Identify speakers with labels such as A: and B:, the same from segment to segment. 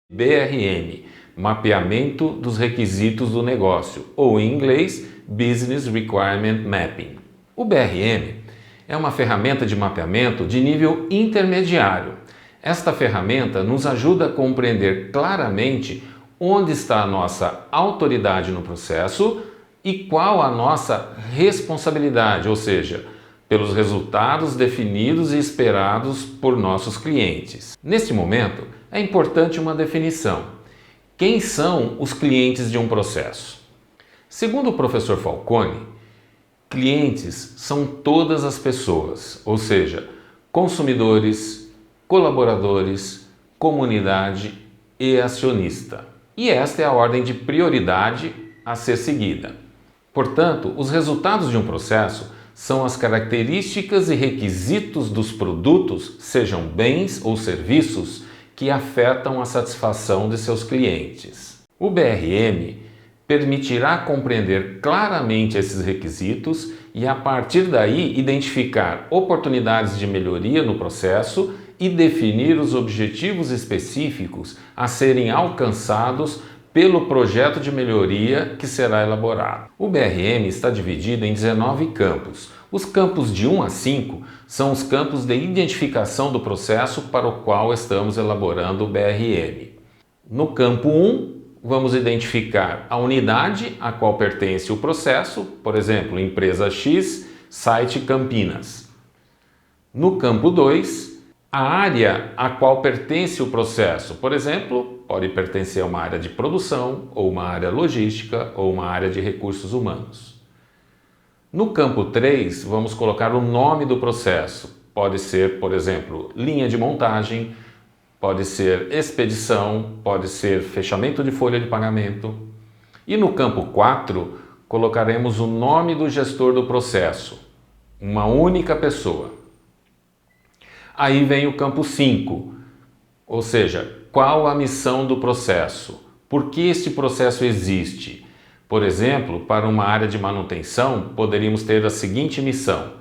A: BRM, Mapeamento dos Requisitos do Negócio, ou em inglês, Business Requirement Mapping. O BRM é uma ferramenta de mapeamento de nível intermediário. Esta ferramenta nos ajuda a compreender claramente onde está a nossa autoridade no processo e qual a nossa responsabilidade, ou seja, pelos resultados definidos e esperados por nossos clientes. Neste momento, é importante uma definição. Quem são os clientes de um processo? Segundo o professor Falcone, clientes são todas as pessoas, ou seja, consumidores, colaboradores, comunidade e acionista. E esta é a ordem de prioridade a ser seguida. Portanto, os resultados de um processo são as características e requisitos dos produtos, sejam bens ou serviços, que afetam a satisfação de seus clientes. O BRM permitirá compreender claramente esses requisitos e, a partir daí, identificar oportunidades de melhoria no processo e definir os objetivos específicos a serem alcançados pelo projeto de melhoria que será elaborado. O BRM está dividido em 19 campos. Os campos de 1 a 5 são os campos de identificação do processo para o qual estamos elaborando o BRM. No campo 1, vamos identificar a unidade a qual pertence o processo, por exemplo, empresa X, site Campinas. No campo 2, a área a qual pertence o processo, por exemplo, pode pertencer a uma área de produção, ou uma área logística, ou uma área de recursos humanos. No campo 3, vamos colocar o nome do processo. Pode ser, por exemplo, linha de montagem, pode ser expedição, pode ser fechamento de folha de pagamento. E no campo 4, colocaremos o nome do gestor do processo, uma única pessoa. Aí vem o campo 5, ou seja, qual a missão do processo? Por que este processo existe? Por exemplo, para uma área de manutenção, poderíamos ter a seguinte missão: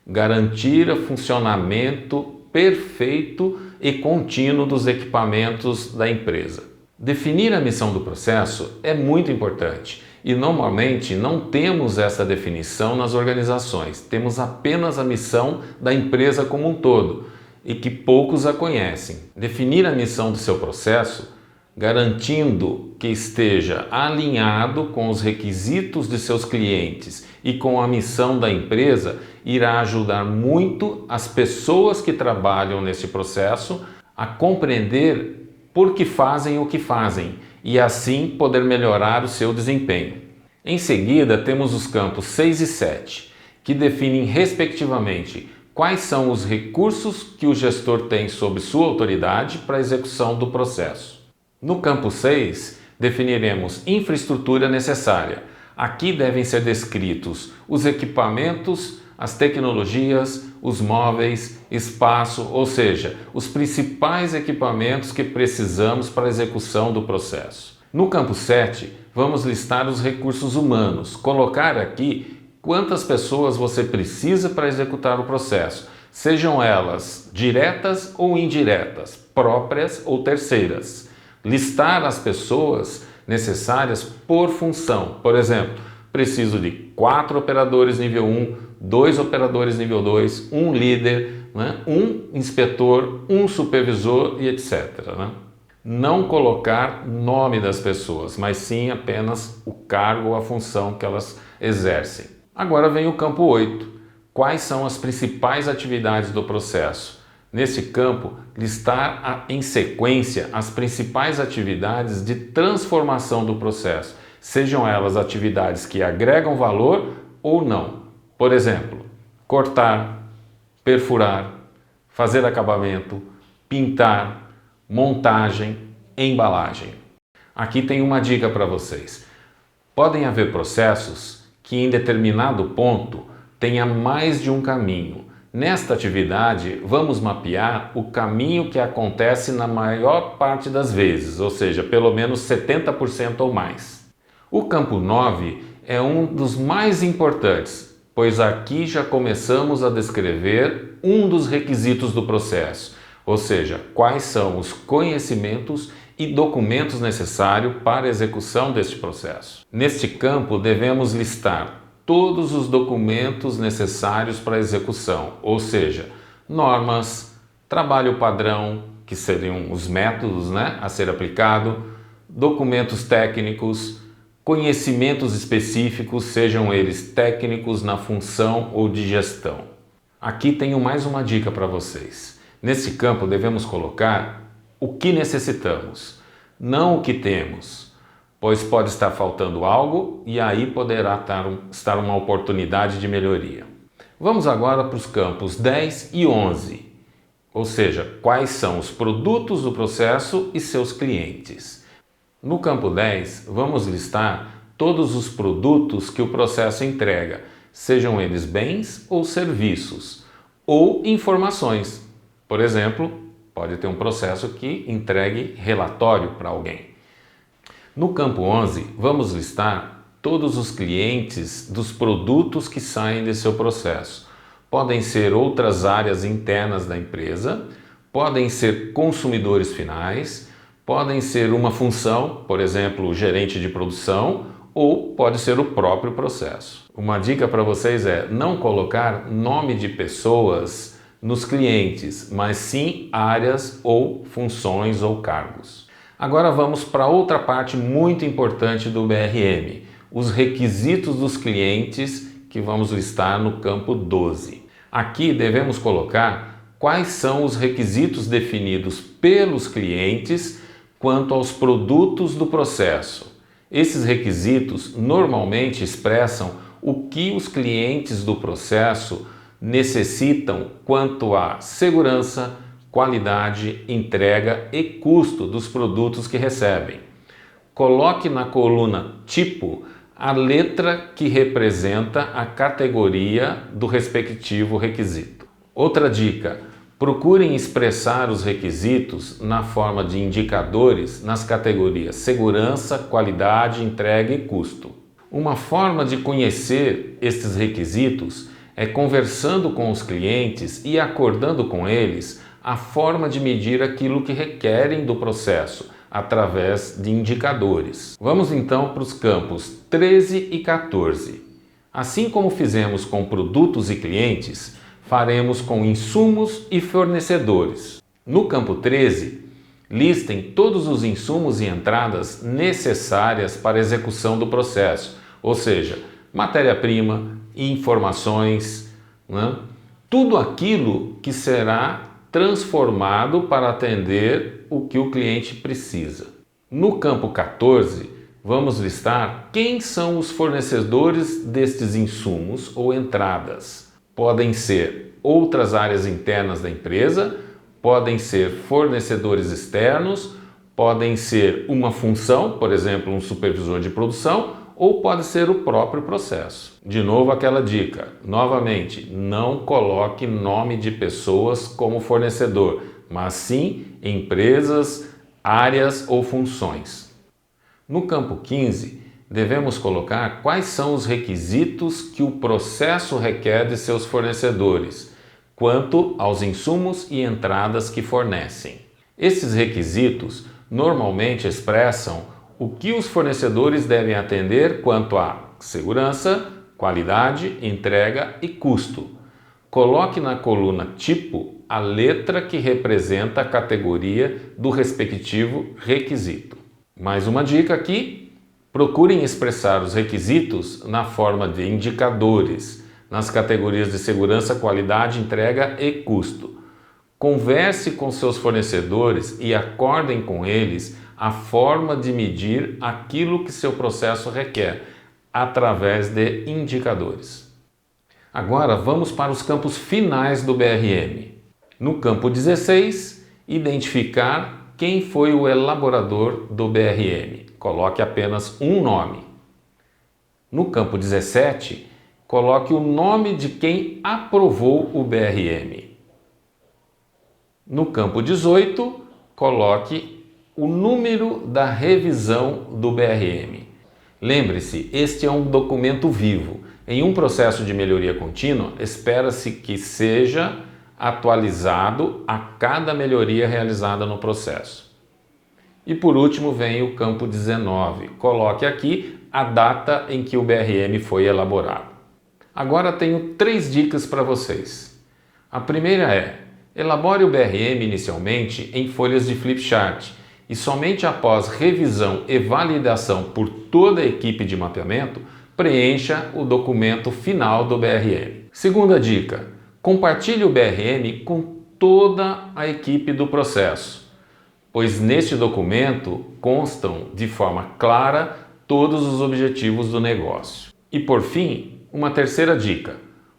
A: garantir o funcionamento perfeito e contínuo dos equipamentos da empresa. Definir a missão do processo é muito importante e normalmente não temos essa definição nas organizações, temos apenas a missão da empresa como um todo e que poucos a conhecem. Definir a missão do seu processo, garantindo que esteja alinhado com os requisitos de seus clientes e com a missão da empresa, irá ajudar muito as pessoas que trabalham nesse processo a compreender por que fazem o que fazem e assim poder melhorar o seu desempenho. Em seguida, temos os campos 6 e 7, que definem respectivamente quais são os recursos que o gestor tem sob sua autoridade para a execução do processo. No campo 6, definiremos infraestrutura necessária. Aqui devem ser descritos os equipamentos, as tecnologias, os móveis, espaço, ou seja, os principais equipamentos que precisamos para a execução do processo. No campo 7, vamos listar os recursos humanos, colocar aqui quantas pessoas você precisa para executar o processo, sejam elas diretas ou indiretas, próprias ou terceiras. Listar as pessoas necessárias por função. Por exemplo, preciso de 4 operadores nível 1, 2 operadores nível 2, um líder, um inspetor, um supervisor e etc. Não colocar nome das pessoas, mas sim apenas o cargo ou a função que elas exercem. Agora vem o campo 8. Quais são as principais atividades do processo? Nesse campo, listar em sequência as principais atividades de transformação do processo, sejam elas atividades que agregam valor ou não. Por exemplo, cortar, perfurar, fazer acabamento, pintar, montagem, embalagem. Aqui tem uma dica para vocês. Podem haver processos que em determinado ponto tenha mais de um caminho. Nesta atividade, vamos mapear o caminho que acontece na maior parte das vezes, ou seja, pelo menos 70% ou mais. O campo 9 é um dos mais importantes, pois aqui já começamos a descrever um dos requisitos do processo, ou seja, quais são os conhecimentos e documentos necessários para a execução deste processo. Neste campo, devemos listar todos os documentos necessários para a execução, ou seja, normas, trabalho padrão, que seriam os métodos, a ser aplicado, documentos técnicos, conhecimentos específicos, sejam eles técnicos na função ou de gestão. Aqui tenho mais uma dica para vocês. Nesse campo devemos colocar o que necessitamos, não o que temos, pois pode estar faltando algo e aí poderá estar uma oportunidade de melhoria. Vamos agora para os campos 10 e 11, ou seja, quais são os produtos do processo e seus clientes. No campo 10, vamos listar todos os produtos que o processo entrega, sejam eles bens ou serviços, ou informações. Por exemplo, pode ter um processo que entregue relatório para alguém. No campo 11, vamos listar todos os clientes dos produtos que saem de seu processo. Podem ser outras áreas internas da empresa, podem ser consumidores finais, podem ser uma função, por exemplo, o gerente de produção, ou pode ser o próprio processo. Uma dica para vocês é não colocar nome de pessoas nos clientes, mas sim áreas ou funções ou cargos. Agora vamos para outra parte muito importante do BRM, os requisitos dos clientes que vamos listar no campo 12. Aqui devemos colocar quais são os requisitos definidos pelos clientes quanto aos produtos do processo. Esses requisitos normalmente expressam o que os clientes do processo necessitam quanto à segurança, qualidade, entrega e custo dos produtos que recebem. Coloque na coluna tipo a letra que representa a categoria do respectivo requisito. Outra dica: procurem expressar os requisitos na forma de indicadores nas categorias segurança, qualidade, entrega e custo. Uma forma de conhecer estes requisitos é conversando com os clientes e acordando com eles a forma de medir aquilo que requerem do processo, através de indicadores. Vamos então para os campos 13 e 14. Assim como fizemos com produtos e clientes, faremos com insumos e fornecedores. No campo 13, listem todos os insumos e entradas necessárias para a execução do processo, ou seja, matéria-prima, informações, tudo aquilo que será transformado para atender o que o cliente precisa. No campo 14, vamos listar quem são os fornecedores destes insumos ou entradas. Podem ser outras áreas internas da empresa, podem ser fornecedores externos, podem ser uma função, por exemplo, um supervisor de produção, ou pode ser o próprio processo. De novo aquela dica, novamente, não coloque nome de pessoas como fornecedor, mas sim empresas, áreas ou funções. No campo 15, devemos colocar quais são os requisitos que o processo requer de seus fornecedores, quanto aos insumos e entradas que fornecem. Esses requisitos normalmente expressam o que os fornecedores devem atender quanto a segurança, qualidade, entrega e custo. Coloque na coluna tipo a letra que representa a categoria do respectivo requisito. Mais uma dica aqui: procurem expressar os requisitos na forma de indicadores, nas categorias de segurança, qualidade, entrega e custo. Converse com seus fornecedores e acordem com eles a forma de medir aquilo que seu processo requer, através de indicadores. Agora vamos para os campos finais do BRM. No campo 16, identificar quem foi o elaborador do BRM. Coloque apenas um nome. No campo 17, coloque o nome de quem aprovou o BRM. No campo 18, coloque o número da revisão do BRM. Lembre-se, este é um documento vivo. Em um processo de melhoria contínua, espera-se que seja atualizado a cada melhoria realizada no processo. E por último vem o campo 19. Coloque aqui a data em que o BRM foi elaborado. Agora tenho 3 dicas para vocês. A primeira é: elabore o BRM inicialmente em folhas de flipchart e somente após revisão e validação por toda a equipe de mapeamento, preencha o documento final do BRM. Segunda dica: compartilhe o BRM com toda a equipe do processo, pois neste documento constam de forma clara todos os objetivos do negócio. E por fim, uma terceira dica: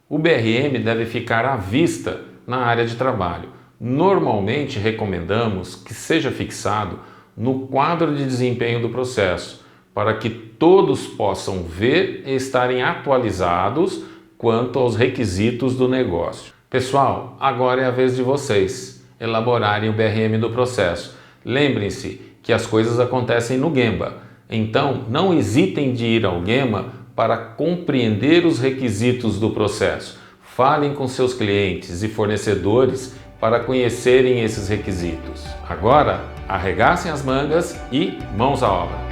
A: o BRM deve ficar à vista na área de trabalho. Normalmente recomendamos que seja fixado no quadro de desempenho do processo, para que todos possam ver e estarem atualizados quanto aos requisitos do negócio. Pessoal, agora é a vez de vocês elaborarem o BRM do processo. Lembrem-se que as coisas acontecem no Gemba, então não hesitem de ir ao Gemba para compreender os requisitos do processo. Falem com seus clientes e fornecedores para conhecerem esses requisitos. Agora, arregassem as mangas e mãos à obra!